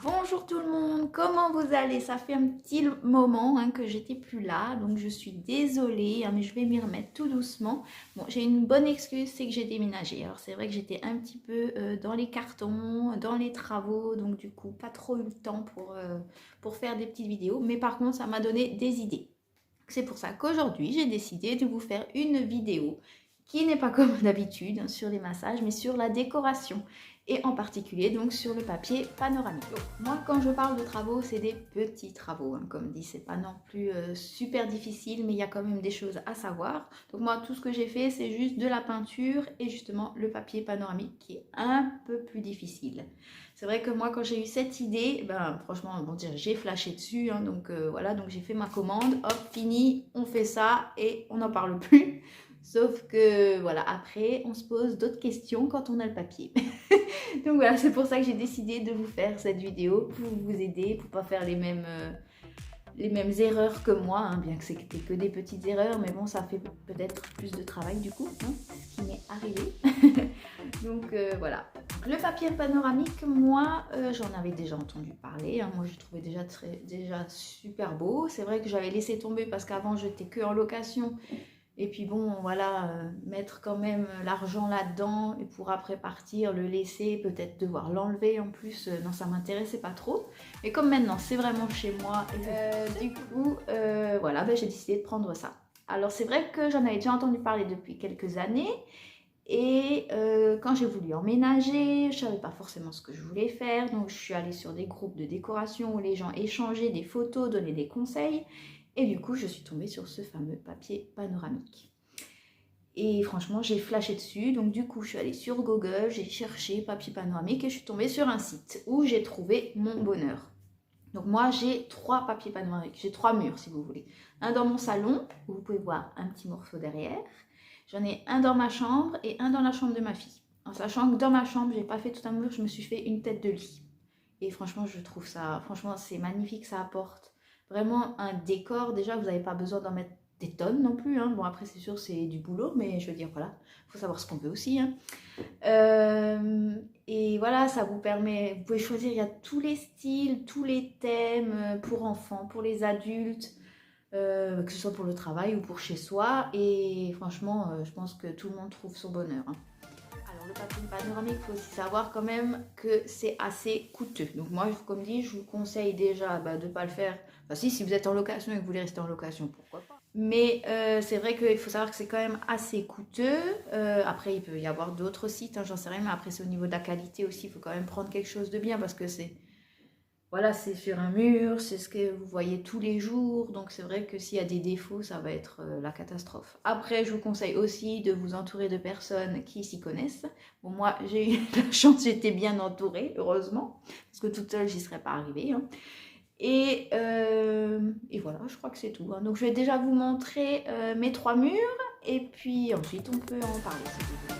Bonjour tout le monde, comment vous allez? Ça fait un petit moment que j'étais plus là, donc je suis désolée, mais je vais m'y remettre tout doucement. Bon, j'ai une bonne excuse, c'est que j'ai déménagé. Alors c'est vrai que j'étais un petit peu dans les cartons, dans les travaux, donc du coup pas trop eu le temps pour faire des petites vidéos, mais par contre ça m'a donné des idées. C'est pour ça qu'aujourd'hui j'ai décidé de vous faire une vidéo qui n'est pas comme d'habitude sur les massages, mais sur la décoration et en particulier donc sur le papier panoramique. Donc, moi quand je parle de travaux, c'est des petits travaux, comme dit, c'est pas non plus super difficile, mais il y a quand même des choses à savoir. Donc moi tout ce que j'ai fait, c'est juste de la peinture et justement le papier panoramique qui est un peu plus difficile. C'est vrai que moi quand j'ai eu cette idée, franchement bon, j'ai flashé dessus, donc voilà, donc j'ai fait ma commande, hop, fini, on fait ça et on n'en parle plus. Sauf que voilà, après on se pose d'autres questions quand on a le papier. Donc voilà, c'est pour ça que j'ai décidé de vous faire cette vidéo pour vous aider, pour pas faire les mêmes erreurs que moi, bien que c'était que des petites erreurs, mais bon, ça fait peut-être plus de travail du coup, ce qui m'est arrivé. Donc voilà. Le papier panoramique, moi, j'en avais déjà entendu parler. Moi, je trouvais déjà super beau. C'est vrai que j'avais laissé tomber parce qu'avant, j'étais que en location. Et puis bon, voilà, mettre quand même l'argent là-dedans et pour après partir, le laisser, peut-être devoir l'enlever en plus, non, ça m'intéressait pas trop. Et comme maintenant, c'est vraiment chez moi, du coup, voilà, j'ai décidé de prendre ça. Alors c'est vrai que j'en avais déjà entendu parler depuis quelques années. Et quand j'ai voulu emménager, je ne savais pas forcément ce que je voulais faire. Donc je suis allée sur des groupes de décoration où les gens échangeaient des photos, donnaient des conseils. Et du coup, je suis tombée sur ce fameux papier panoramique. Et franchement, j'ai flashé dessus. Donc du coup, je suis allée sur Google, j'ai cherché papier panoramique et je suis tombée sur un site où j'ai trouvé mon bonheur. Donc moi, j'ai 3 papiers panoramiques. J'ai 3 murs, si vous voulez. Un dans mon salon, où vous pouvez voir un petit morceau derrière. J'en ai un dans ma chambre et un dans la chambre de ma fille. En sachant que dans ma chambre, j'ai pas fait tout un mur, je me suis fait une tête de lit. Et franchement, je trouve ça, franchement, c'est magnifique, ça apporte vraiment un décor. Déjà, vous n'avez pas besoin d'en mettre des tonnes non plus. Bon, après, c'est sûr, c'est du boulot, mais je veux dire, voilà, il faut savoir ce qu'on veut aussi. Et voilà, ça vous permet, vous pouvez choisir, il y a tous les styles, tous les thèmes pour enfants, pour les adultes. Que ce soit pour le travail ou pour chez soi. Et franchement, je pense que tout le monde trouve son bonheur. Alors le papier panoramique, il faut aussi savoir quand même que c'est assez coûteux. Donc moi, comme dit, je vous conseille déjà de ne pas le faire. Enfin si vous êtes en location et que vous voulez rester en location, pourquoi pas. Mais c'est vrai qu'il faut savoir que c'est quand même assez coûteux. Après, il peut y avoir d'autres sites, j'en sais rien. Mais après, c'est au niveau de la qualité aussi. Il faut quand même prendre quelque chose de bien parce que c'est... Voilà, c'est sur un mur, c'est ce que vous voyez tous les jours, donc c'est vrai que s'il y a des défauts, ça va être la catastrophe. Après, je vous conseille aussi de vous entourer de personnes qui s'y connaissent. Bon, moi, j'ai eu la chance, j'étais bien entourée, heureusement, parce que toute seule, j'y serais pas arrivée. Et voilà, je crois que c'est tout. Donc, je vais déjà vous montrer mes 3 murs, et puis ensuite, on peut en parler si vous voulez.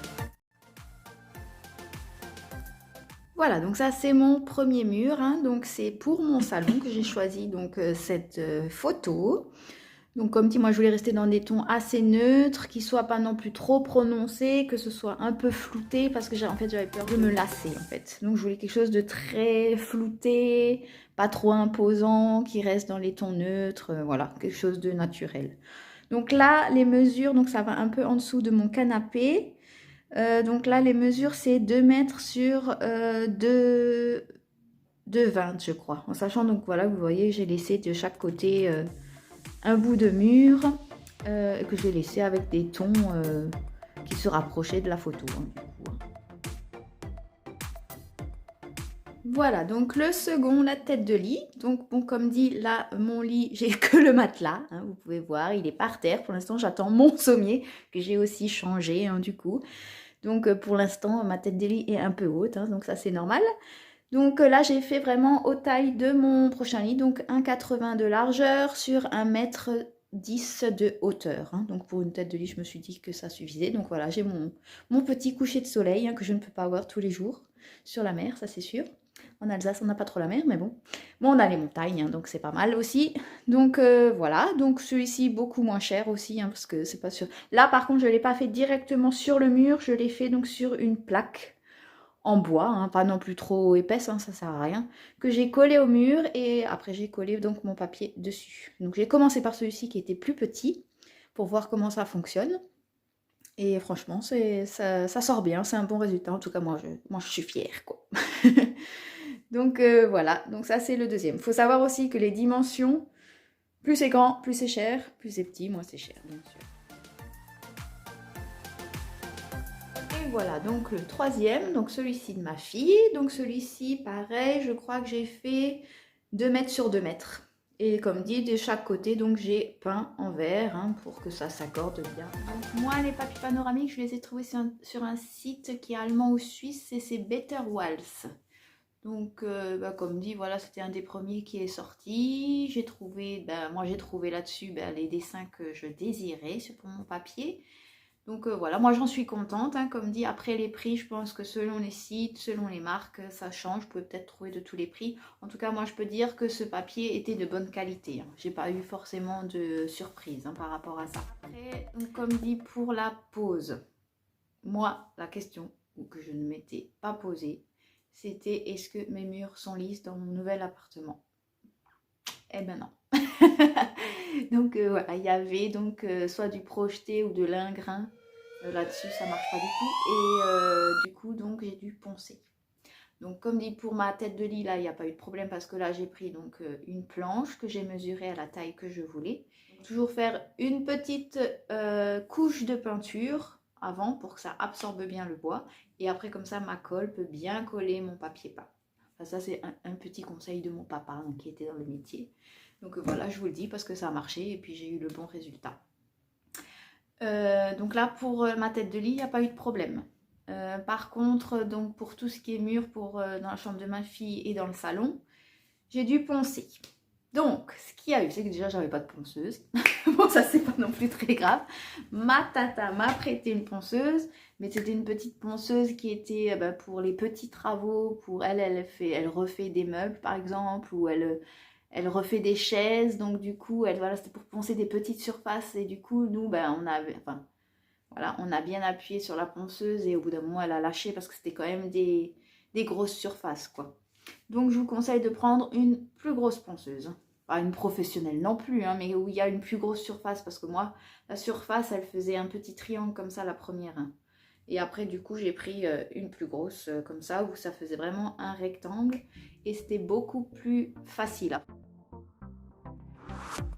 Voilà, donc ça c'est mon premier mur, donc c'est pour mon salon que j'ai choisi donc cette photo. Donc comme dit, moi je voulais rester dans des tons assez neutres, qui soient pas non plus trop prononcés, que ce soit un peu flouté, parce que j'avais peur de me lasser en fait. Donc je voulais quelque chose de très flouté, pas trop imposant, qui reste dans les tons neutres, voilà, quelque chose de naturel. Donc là, les mesures, donc ça va un peu en dessous de mon canapé. Donc là, les mesures, c'est 2 mètres sur 2,20 je crois. En sachant, donc voilà, vous voyez, j'ai laissé de chaque côté un bout de mur que j'ai laissé avec des tons qui se rapprochaient de la photo. Du coup. Voilà, donc le second, la tête de lit. Donc bon, comme dit, là, mon lit, j'ai que le matelas. Vous pouvez voir, il est par terre. Pour l'instant, j'attends mon sommier que j'ai aussi changé, du coup. Donc pour l'instant, ma tête de lit est un peu haute, donc ça c'est normal. Donc là, j'ai fait vraiment aux tailles de mon prochain lit, donc 1,80 de largeur sur 1,10 m de hauteur. Donc pour une tête de lit, je me suis dit que ça suffisait. Donc voilà, j'ai mon petit coucher de soleil que je ne peux pas avoir tous les jours sur la mer, ça c'est sûr. En Alsace, on n'a pas trop la mer, mais bon. Bon, on a les montagnes, donc c'est pas mal aussi. Donc voilà, donc celui-ci beaucoup moins cher aussi, parce que c'est pas sûr. Là, par contre, je ne l'ai pas fait directement sur le mur, je l'ai fait donc sur une plaque en bois, hein, pas non plus trop épaisse, hein, ça sert à rien, que j'ai collé au mur et après j'ai collé donc mon papier dessus. Donc j'ai commencé par celui-ci qui était plus petit pour voir comment ça fonctionne. Et franchement, ça sort bien, c'est un bon résultat. En tout cas, moi je suis fière, quoi. Donc voilà, donc ça c'est le deuxième. Il faut savoir aussi que les dimensions, plus c'est grand, plus c'est cher, plus c'est petit, moins c'est cher, bien sûr. Et voilà, donc le troisième, donc celui-ci de ma fille. Donc celui-ci, pareil, je crois que j'ai fait 2 mètres sur 2 mètres. Et comme dit, de chaque côté, donc j'ai peint en vert hein, pour que ça s'accorde bien. Donc, moi, les papiers panoramiques, je les ai trouvés sur un site qui est allemand ou suisse, et c'est Better Walls. Donc, comme dit, voilà, c'était un des premiers qui est sorti. J'ai trouvé, moi j'ai trouvé là-dessus les dessins que je désirais pour mon papier. Donc voilà, moi j'en suis contente, hein, comme dit, après les prix, je pense que selon les sites, selon les marques, ça change, vous pouvez peut-être trouver de tous les prix. En tout cas, moi je peux dire que ce papier était de bonne qualité, hein. J'ai pas eu forcément de surprise hein, par rapport à ça. Après, donc, comme dit, pour la pose, moi la question que je ne m'étais pas posée, c'était est-ce que mes murs sont lisses dans mon nouvel appartement? Eh ben non. Donc voilà, il y avait donc soit du projeté ou de l'ingrin. Là-dessus, ça marche pas du tout. Et du coup, donc j'ai dû poncer. Donc comme dit pour ma tête de lit, là, il n'y a pas eu de problème parce que là, j'ai pris donc une planche que j'ai mesurée à la taille que je voulais. Toujours faire une petite couche de peinture avant pour que ça absorbe bien le bois. Et après, comme ça, ma colle peut bien coller mon papier peint. Enfin, ça, c'est un petit conseil de mon papa hein, qui était dans le métier. Donc voilà, je vous le dis parce que ça a marché et puis j'ai eu le bon résultat. Donc là, pour ma tête de lit, il n'y a pas eu de problème. Par contre, donc pour tout ce qui est mur dans la chambre de ma fille et dans le salon, j'ai dû poncer. Donc, ce qu'il y a eu, c'est que déjà, j'avais pas de ponceuse. Bon, ça, c'est pas non plus très grave. Ma tata m'a prêté une ponceuse, mais c'était une petite ponceuse qui était pour les petits travaux. Pour elle refait des meubles, par exemple, ou elle refait des chaises. Donc, du coup, voilà, c'était pour poncer des petites surfaces. Et du coup, nous, on a bien appuyé sur la ponceuse et au bout d'un moment, elle a lâché parce que c'était quand même des grosses surfaces, quoi. Donc, je vous conseille de prendre une plus grosse ponceuse. Pas une professionnelle non plus, hein, mais où il y a une plus grosse surface. Parce que moi, la surface, elle faisait un petit triangle comme ça, la première. Hein. Et après, du coup, j'ai pris une plus grosse comme ça, où ça faisait vraiment un rectangle. Et c'était beaucoup plus facile.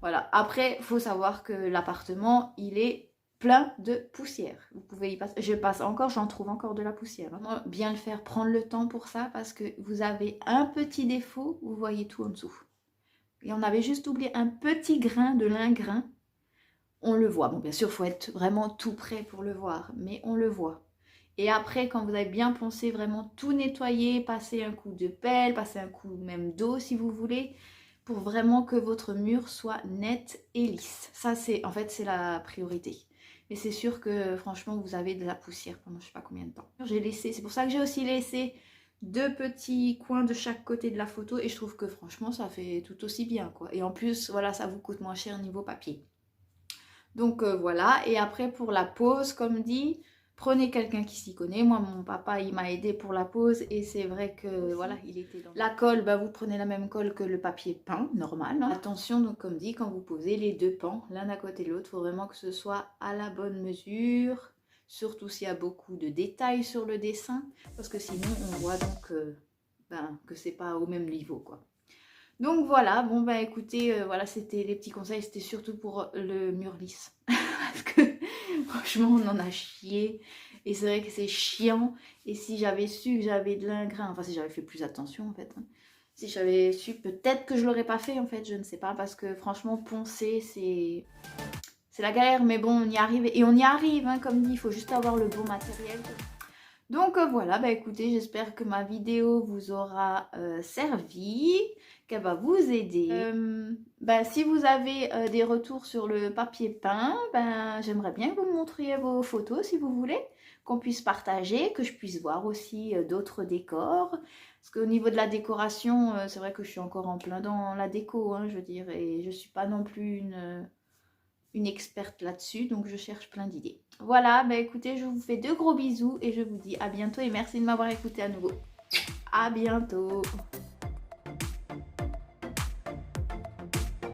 Voilà. Après, il faut savoir que l'appartement, il est plein de poussière. Vous pouvez y passer. J'en trouve encore de la poussière. Hein. Bien le faire, prendre le temps pour ça parce que vous avez un petit défaut, vous voyez tout en dessous. Et on avait juste oublié un petit grain de lingrin. On le voit. Bon, bien sûr, il faut être vraiment tout près pour le voir, mais on le voit. Et après, quand vous avez bien poncé, vraiment tout nettoyer, passer un coup de pelle, passer un coup même d'eau si vous voulez, pour vraiment que votre mur soit net et lisse. Ça, c'est la priorité. Mais c'est sûr que franchement, vous avez de la poussière pendant je ne sais pas combien de temps. C'est pour ça que j'ai aussi laissé 2 petits coins de chaque côté de la photo et je trouve que franchement, ça fait tout aussi bien, quoi. Et en plus, voilà, ça vous coûte moins cher niveau papier. Donc voilà, et après pour la pose, comme dit, prenez quelqu'un qui s'y connaît. Moi, mon papa, il m'a aidé pour la pose et c'est vrai que voilà, il était dans la colle. Vous prenez la même colle que le papier peint, normal. Hein. Attention, donc comme dit, quand vous posez les 2 pans, l'un à côté de l'autre, il faut vraiment que ce soit à la bonne mesure. Surtout s'il y a beaucoup de détails sur le dessin, parce que sinon on voit donc que c'est pas au même niveau, quoi. Donc voilà, bon écoutez, voilà, c'était les petits conseils, c'était surtout pour le mur lisse. Parce que franchement, on en a chié. Et c'est vrai que c'est chiant. Et si j'avais su que j'avais de l'ingrin, enfin si j'avais fait plus attention en fait. Hein, si j'avais su, peut-être que je l'aurais pas fait en fait, je ne sais pas. Parce que franchement, poncer, c'est la galère. Mais bon, on y arrive. Et on y arrive, hein, comme dit, il faut juste avoir le bon matériel. Donc voilà, écoutez, j'espère que ma vidéo vous aura servi, qu'elle va vous aider. Si vous avez des retours sur le papier peint, j'aimerais bien que vous me montriez vos photos si vous voulez, qu'on puisse partager, que je puisse voir aussi d'autres décors. Parce qu'au niveau de la décoration, c'est vrai que je suis encore en plein dans la déco, hein, je veux dire, et je suis pas non plus une experte là-dessus, donc je cherche plein d'idées. Voilà, bah écoutez, je vous fais de gros bisous et je vous dis à bientôt et merci de m'avoir écouté à nouveau. À bientôt.